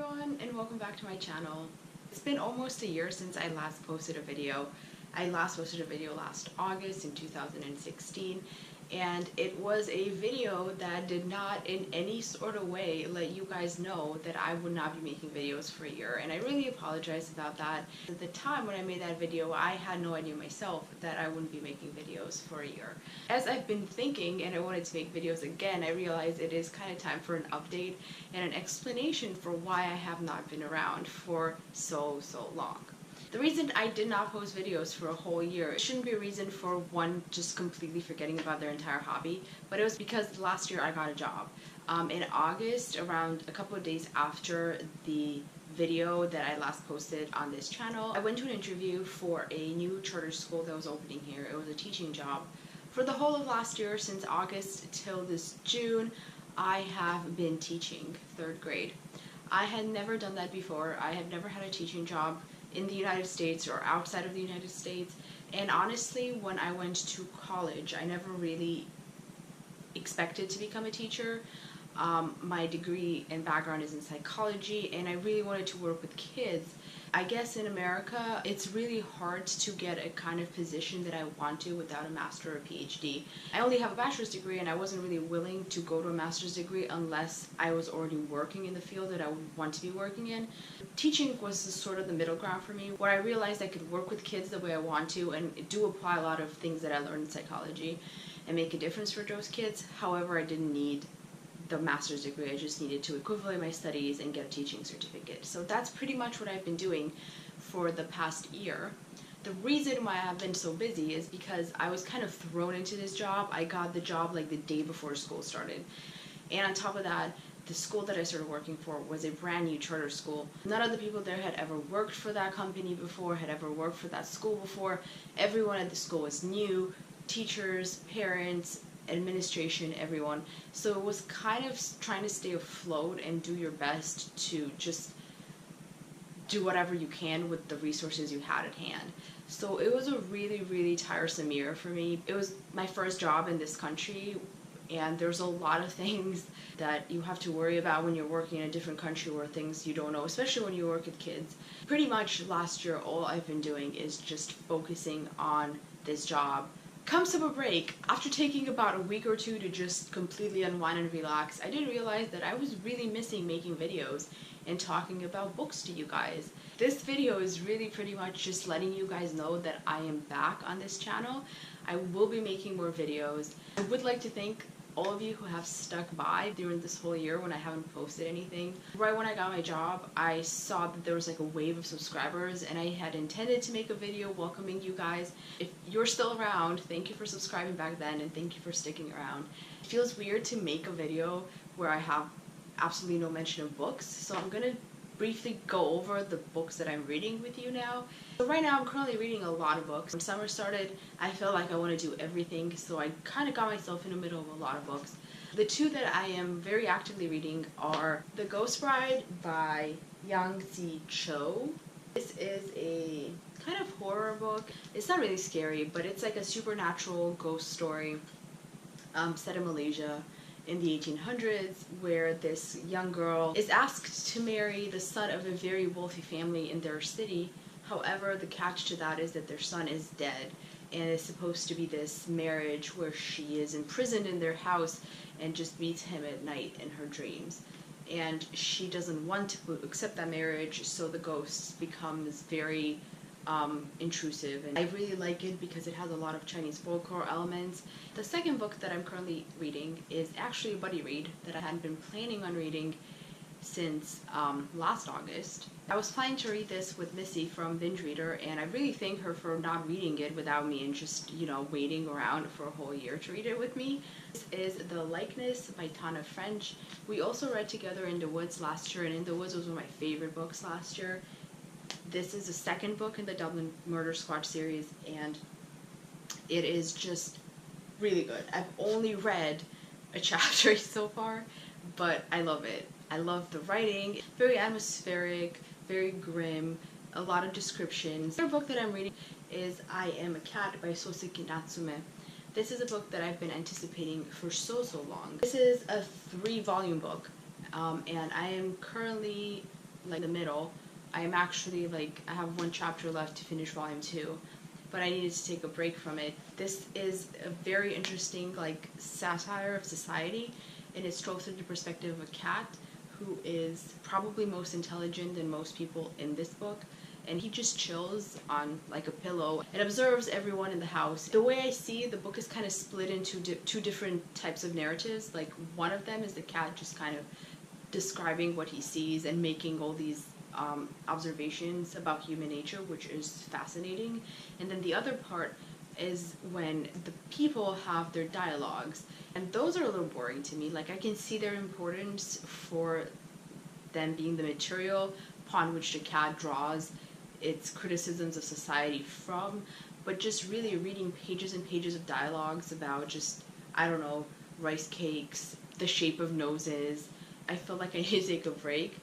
everyone, and welcome back to my channel. It's been almost a year since I last posted a video. I last posted a video last August in 2016, and it was a video that did not in any sort of way let you guys know that I would not be making videos for a year, and I really apologize about that. At the time when I made that video, I had no idea myself that I wouldn't be making videos for a year. As I've been thinking and I wanted to make videos again, I realized it is kind of time for an update and an explanation for why I have not been around for so long. The reason I did not post videos for a whole year shouldn't be a reason for one just completely forgetting about their entire hobby, but it was because last year I got a job. In August, around a couple of days after the video that I last posted on this channel, I went to an interview for a new charter school that was opening here. It was a teaching job. For the whole of last year, since August till this June, I have been teaching 3rd grade. I had never done that before. I had never had a teaching job in the United States or outside of the United States, and honestly, when I went to college, I never really expected to become a teacher. My degree and background is in psychology, and I really wanted to work with kids. I guess in America, it's really hard to get a kind of position that I want to without a master or PhD. I only have a bachelor's degree, and I wasn't really willing to go to a master's degree unless I was already working in the field that I would want to be working in. Teaching was sort of the middle ground for me, where I realized I could work with kids the way I want to and do apply a lot of things that I learned in psychology and make a difference for those kids. However, I didn't need the master's degree. I just needed to equivalent my studies and get a teaching certificate. So that's pretty much what I've been doing for the past year. The reason why I've been so busy is because I was kind of thrown into this job. I got the job like the day before school started. And on top of that, the school that I started working for was a brand new charter school. None of the people there had ever worked for that company before, had ever worked for that school before. Everyone at the school was new, teachers, parents, administration, everyone. So it was kind of trying to stay afloat and do your best to just do whatever you can with the resources you had at hand. So it was a really tiresome year for me. It was my first job in this country, and there's a lot of things that you have to worry about when you're working in a different country or things you don't know, especially when you work with kids. Pretty much last year, all I've been doing is just focusing on this job. Come summer break, after taking about a week or two to just completely unwind and relax, I did realize that I was really missing making videos and talking about books to you guys. This video is really pretty much just letting you guys know that I am back on this channel. I will be making more videos. I would like to thank all of you who have stuck by during this whole year when I haven't posted anything. Right when I got my job, I saw that there was like a wave of subscribers, and I had intended to make a video welcoming you guys. If you're still around, thank you for subscribing back then, and thank you for sticking around. It feels weird to make a video where I have absolutely no mention of books, so I'm gonna briefly go over the books that I'm reading with you now. So right now I'm currently reading a lot of books. When summer started, I felt like I want to do everything, so I kind of got myself in the middle of a lot of books. The two that I am very actively reading are The Ghost Bride by Yang Zi Cho. This is a kind of horror book. It's not really scary, but it's like a supernatural ghost story set in Malaysia in the 1800s, where this young girl is asked to marry the son of a very wealthy family in their city. However, the catch to that is that their son is dead, and it's supposed to be this marriage where she is imprisoned in their house and just meets him at night in her dreams. And she doesn't want to accept that marriage, so the ghost becomes very intrusive, and I really like it because it has a lot of Chinese folklore elements. The second book that I'm currently reading is actually a buddy read that I hadn't been planning on reading since last August. I was planning to read this with Missy from Binge Reader, and I really thank her for not reading it without me and just, waiting around for a whole year to read it with me. This is The Likeness by Tana French. We also read together In the Woods last year, and In the Woods was one of my favorite books last year. This is the second book in the Dublin Murder Squad series, and it is just really good. I've only read a chapter so far, but I love it. I love the writing. Very atmospheric, very grim, a lot of descriptions. The other book that I'm reading is I Am a Cat by Soseki Natsume. This is a book that I've been anticipating for so long. This is a 3-volume book, and I am currently like the middle. I am actually like, I have one chapter left to finish volume 2, but I needed to take a break from it. This is a very interesting like satire of society, and it's told through the perspective of a cat who is probably most intelligent than most people in this book, and he just chills on like a pillow and observes everyone in the house. The way I see it, the book is kind of split into two different types of narratives. Like one of them is the cat just kind of describing what he sees and making all these observations about human nature, which is fascinating. And then the other part is when the people have their dialogues, and those are a little boring to me. Like I can see their importance for them being the material upon which the cat draws its criticisms of society from, but just really reading pages and pages of dialogues about just, I don't know, rice cakes, the shape of noses, I feel like I need to take a break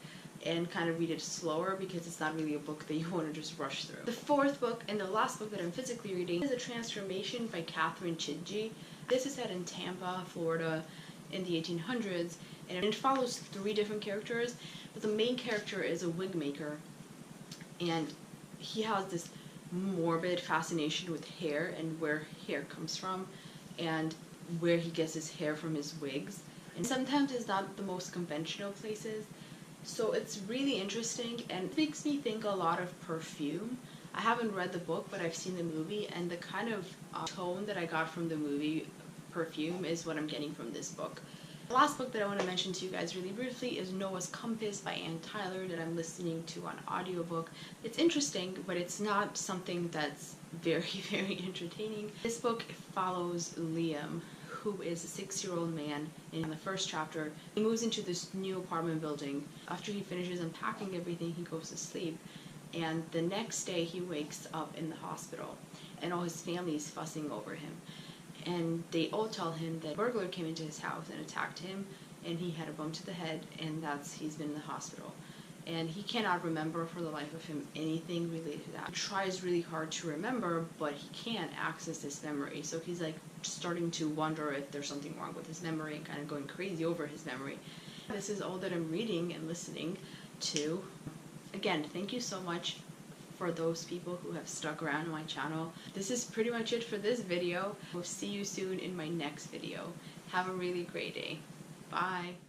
and kind of read it slower because it's not really a book that you want to just rush through. The fourth book and the last book that I'm physically reading is A Transformation by Kathryn Chidgey. This is set in Tampa, Florida in the 1800s, and it follows 3 different characters, but the main character is a wig maker, and he has this morbid fascination with hair and where hair comes from and where he gets his hair from his wigs. And sometimes it's not the most conventional places. So it's really interesting and it makes me think a lot of Perfume. I haven't read the book, but I've seen the movie, and the kind of tone that I got from the movie Perfume is what I'm getting from this book. The last book that I want to mention to you guys really briefly is Noah's Compass by Anne Tyler that I'm listening to on audiobook. It's interesting, but it's not something that's very, very entertaining. This book follows Liam, who is a 6-year-old man. In the first chapter, he moves into this new apartment building. After he finishes unpacking everything, he goes to sleep. And the next day, he wakes up in the hospital, and all his family is fussing over him. And they all tell him that a burglar came into his house and attacked him, and he had a bump to the head, and he's been in the hospital. And he cannot remember for the life of him anything related to that. He tries really hard to remember, but he can't access this memory. So he's like starting to wonder if there's something wrong with his memory and kind of going crazy over his memory. This is all that I'm reading and listening to. Again, thank you so much for those people who have stuck around my channel. This is pretty much it for this video. We'll see you soon in my next video. Have a really great day. Bye.